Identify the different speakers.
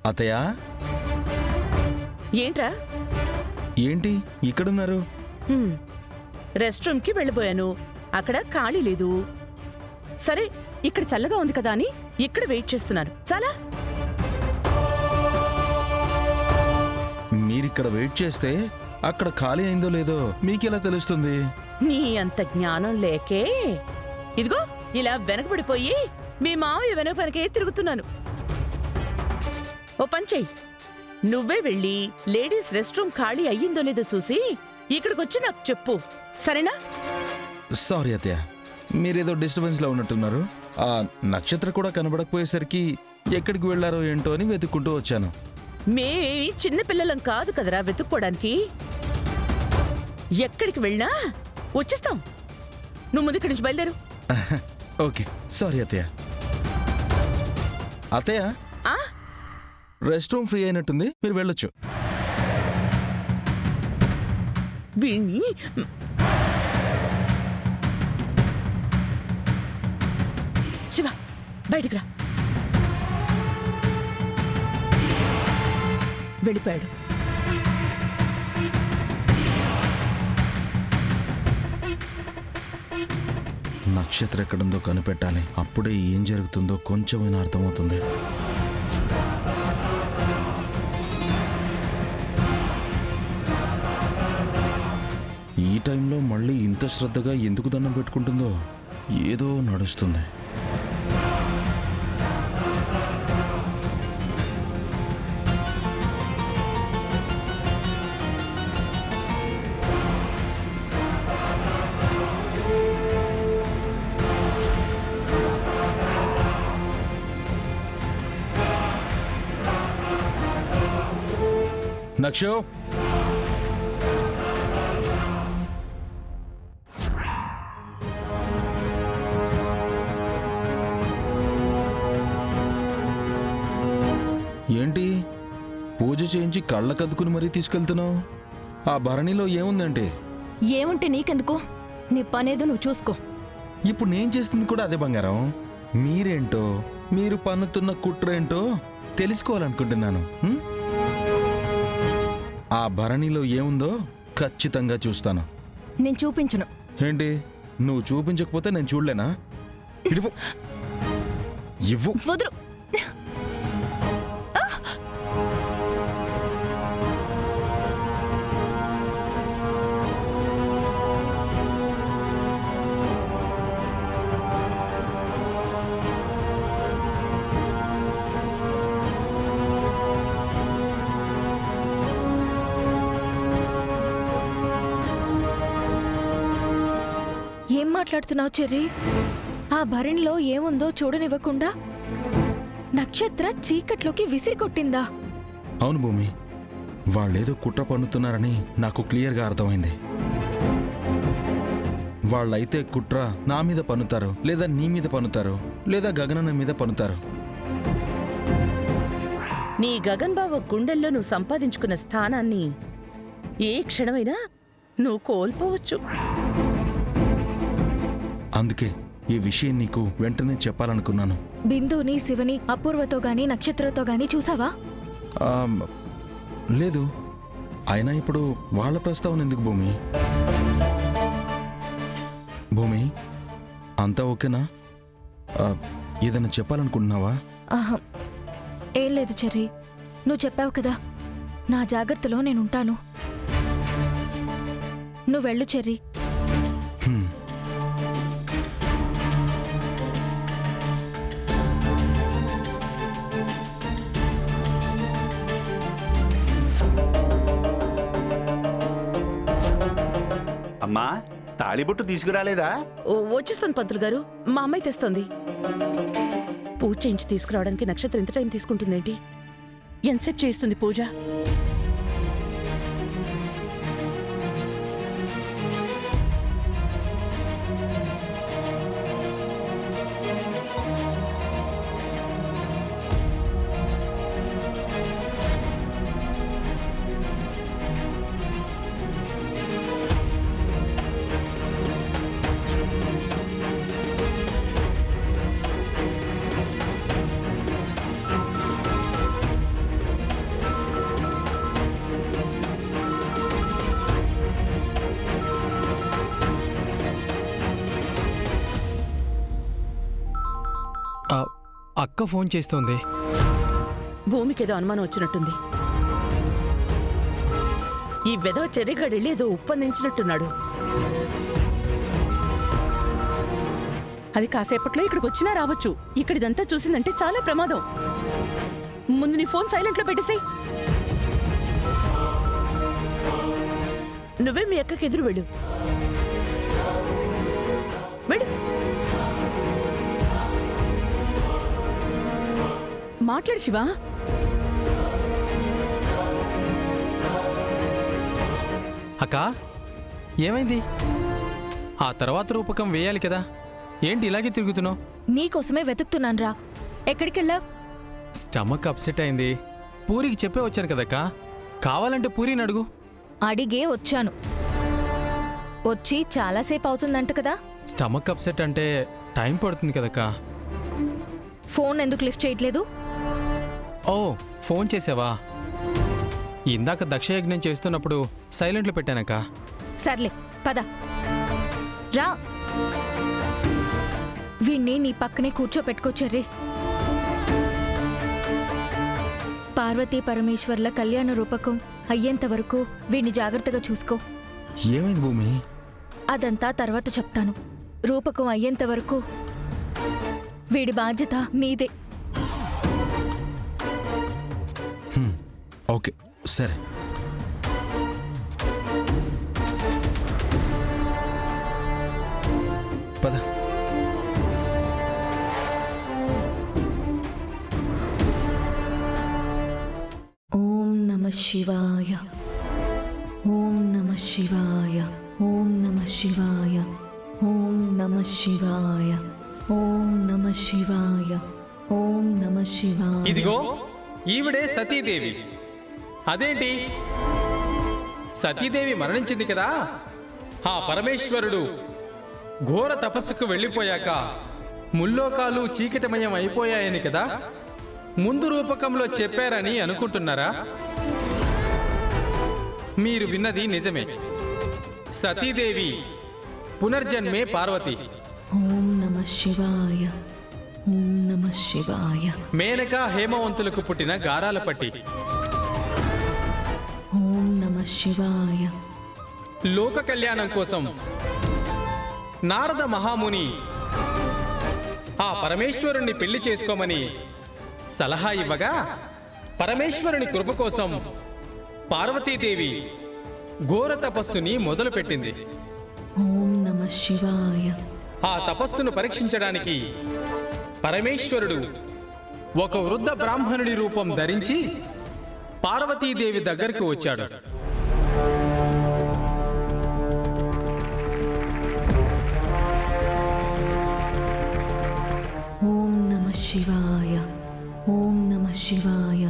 Speaker 1: అతయ్య
Speaker 2: ఏంట్రా?
Speaker 1: ఏంటి ఇక్కడున్నారు?
Speaker 2: Rest room కి వెళ్ళిపోయాను. అక్కడ ఖాళీ లేదు. సరే, ఇక్కడ చల్లగా ఉంది కదా అని ఇక్కడ వెయిట్ చేస్తున్నాను. చాలా
Speaker 1: మీరిక్కడ వెయిట్ చేస్తే అక్కడ ఖాళీ అయిందో లేదో మీకెలా తెలుస్తుంది?
Speaker 2: నీ అంత జ్ఞానం లేకే ఇదిగో ఇలా వెనకబడిపోయి మీ మావయ్య వెనకే తిరుగుతున్నాను. ఓ పని చెయ్యి, నువ్వే వెళ్ళి లేడీస్ రెస్ట్ రూమ్ ఖాళీ అయ్యిందో లేదో చూసి ఇక్కడికొచ్చి నాకు చెప్పు, సరేనా?
Speaker 1: సారీ అత్తయ్య, మీరేదో డిస్టర్బెన్స్ లో ఉన్నట్టున్నారు. ఆ నక్షత్ర కూడా కనబడకపోయేసరికి ఎక్కడికి వెళ్లారో ఏంటో అని వెతుక్కుంటూ వచ్చాను.
Speaker 2: మేమేమి చిన్నపిల్లలం కాదు కదరా వెతుక్కోవడానికి. ఎక్కడికి వెళ్ళినా వచ్చేస్తాం. నువ్వు ముందు ఇక్కడి నుంచి బయలుదేరు.
Speaker 1: ఓకే, సారీ అత్తయ్య. అత్తయ్య,
Speaker 2: ఆ
Speaker 1: రెస్ట్ రూమ్ ఫ్రీ అయినట్టుంది, మీరు వెళ్ళొచ్చు.
Speaker 2: వీణ్ణి శివ, బయటికి రా. వెళ్ళిపోయాడు.
Speaker 1: నక్షత్రం ఎక్కడుందో కనిపెట్టాలి. అప్పుడే ఏం జరుగుతుందో కొంచెమైనా అర్థమవుతుంది. ఈ టైంలో మళ్ళీ ఇంత శ్రద్ధగా ఎందుకు దండం పెట్టుకుంటుందో ఏదో నడుస్తుంది. నక్షో, ఏంటి పూజ చేయించి కళ్ళకద్దుకుని మరీ తీసుకెళ్తున్నావు? ఆ భరణిలో ఏముందంటే?
Speaker 3: ఏముంటే నీకెందుకు? నీ పనేదో నువ్వు చూసుకో.
Speaker 1: ఇప్పుడు నేను చేస్తుంది కూడా అదే బంగారం. మీరేంటో, మీరు పన్నుతున్న కుట్రేంటో తెలుసుకోవాలనుకుంటున్నాను. ఆ భరణిలో ఏముందో ఖచ్చితంగా చూస్తాను.
Speaker 3: నేను చూపించను.
Speaker 1: ఏంటి, నువ్వు చూపించకపోతే నేను చూడలేనా? ఇవ్వు, ఇవ్వు.
Speaker 3: వదులు. ఏం మాట్లాడుతున్నావు చెర్రీ? ఆ భరణిలో ఏముందో చూడనివ్వకుండా నక్షత్ర చీకట్లోకి విసిరి కొట్టిందా?
Speaker 1: అవును భూమి, వాళ్ళేదో కుట్ర పన్నుతున్నారని నాకు క్లియర్గా అర్థమైంది. వాళ్ళైతే కుట్ర నా మీద పన్నుతారు, లేదా నీ మీద పన్నుతారు, లేదా గగనన్న మీద పన్నుతారు.
Speaker 2: నీ గగన్ బావ గుండెల్లో నువ్వు సంపాదించుకున్న స్థానాన్ని ఏ క్షణమైనా నువ్వు కోల్పోవచ్చు.
Speaker 1: అందుకే ఈ విషయం నీకు వెంటనే చెప్పాలనుకున్నాను.
Speaker 3: బిందుని, శివని, అపూర్వతో గాని నక్షత్రతో గాని చూసావా?
Speaker 1: లేదు. అయినా ఇప్పుడు వాళ్ళ ప్రస్తావన ఎందుకు భూమి? భూమి, అంతా ఓకేనా? ఏదైనా చెప్పాలనుకుంటున్నావా?
Speaker 3: ఆహా, ఏం లేదు చెర్రీ. నువ్వు చెప్పావు కదా, నా జాగ్రత్తలో నేనుంటాను. నువ్వు వెళ్ళు చెర్రీ.
Speaker 4: అమ్మా, తాళిబొట్టు తీసుకురాలేదా?
Speaker 2: వచ్చేస్తాను పంతులు గారు, మా అమ్మాయి తెస్తోంది. పూజ చేయించి తీసుకురావడానికి నక్షత్రం ఎంత టైం తీసుకుంటుందేంటి? ఎంతసేపు చేస్తుంది పూజ?
Speaker 5: అక్క ఫోన్ చేస్తోంది.
Speaker 2: భూమికేదో అనుమానం వచ్చినట్టుంది. ఈ వెధవ చెర్రిగాడెళ్ళి ఏదో ఉప్పందించినట్టున్నాడు. అది కాసేపట్లో ఇక్కడికి వచ్చినా రావచ్చు. ఇక్కడిదంతా చూసిందంటే చాలా ప్రమాదం. ముందు నీ ఫోన్ సైలెంట్లో పెట్టేసేయ్. నువ్వే మీ అక్కకి ఎదురు వెళ్ళు. వెళ్ళు. మాట్లాడు శివా.
Speaker 5: అక్క ఏమైంది? ఆ తర్వాత రూపకం వేయాలి కదా, ఏంటి ఇలాగే తిరుగుతున్నావు?
Speaker 3: నీకోసమే వెతుకుతున్నాన్రా. ఎక్కడికెళ్ళా?
Speaker 5: స్టమక్ అప్సెట్ అయింది. పూరికి చెప్పే వచ్చాను కదక్క, కావాలంటే పూరిని అడుగు.
Speaker 3: అడిగే వచ్చాను. వచ్చి చాలాసేపు అవుతుందంట కదా.
Speaker 5: స్టమక్ అప్సెట్ అంటే టైం పడుతుంది కదక్క.
Speaker 3: ఫోన్ ఎందుకు లిఫ్ట్ చేయట్లేదు?
Speaker 5: ఓ, ఫోన్ చేసావా? ఇందాక దక్షయజ్ఞం చేస్తున్నప్పుడు సైలెంట్లో పెట్టానక్క.
Speaker 3: సర్లే పద రా. వీణ్ణి నీ పక్కనే కూర్చోపెట్టుకోచర్రి. పార్వతీ పరమేశ్వర్ల కళ్యాణ రూపకం అయ్యేంత వరకు వీణ్ణి జాగ్రత్తగా చూసుకో.
Speaker 1: ఏమైంది భూమి?
Speaker 3: అదంతా తర్వాత చెప్తాను. రూపకం అయ్యేంత వరకు వీడి బాధ్యత నీదే.
Speaker 1: ఓకే సరే. పద.
Speaker 3: ఓం నమః శివాయ. ఓం నమః శివాయ. ఓం నమః శివాయ. ఓం నమః శివాయ. ఓం నమః శివాయ. ఓం నమః శివాయ.
Speaker 5: ఇదిగో ఈవిడే సతీదేవి. అదేంటి, సతీదేవి మరణించింది కదా, ఆ పరమేశ్వరుడు ఘోర తపస్సుకు వెళ్ళిపోయాక ముల్లోకాలు చీకటిమయం అయిపోయాయని కదా ముందు రూపకంలో చెప్పారని అనుకుంటున్నారా? మీరు విన్నది నిజమే. సతీదేవి పునర్జన్మే పార్వతి.
Speaker 3: ఓం నమః శివాయ. ఓం నమః శివాయ.
Speaker 5: మేనక హేమవంతులకు పుట్టిన గారాల పట్టి.
Speaker 3: ఓం నమః శివాయ.
Speaker 5: లోక కళ్యాణం కోసం నారద మహాముని ఆ పరమేశ్వరుణ్ణి పెళ్లి చేసుకోమని సలహా ఇవ్వగా, పరమేశ్వరుని కృప కోసం పార్వతీదేవి ఘోర తపస్సుని మొదలుపెట్టింది.
Speaker 3: ఓం నమః శివాయ.
Speaker 5: ఆ తపస్సును పరీక్షించడానికి పరమేశ్వరుడు ఒక వృద్ధ బ్రాహ్మణుడి రూపం ధరించి పార్వతీదేవి దగ్గరికి వచ్చాడు.
Speaker 3: ఓం నమః శివాయ. ఓం నమః శివాయ.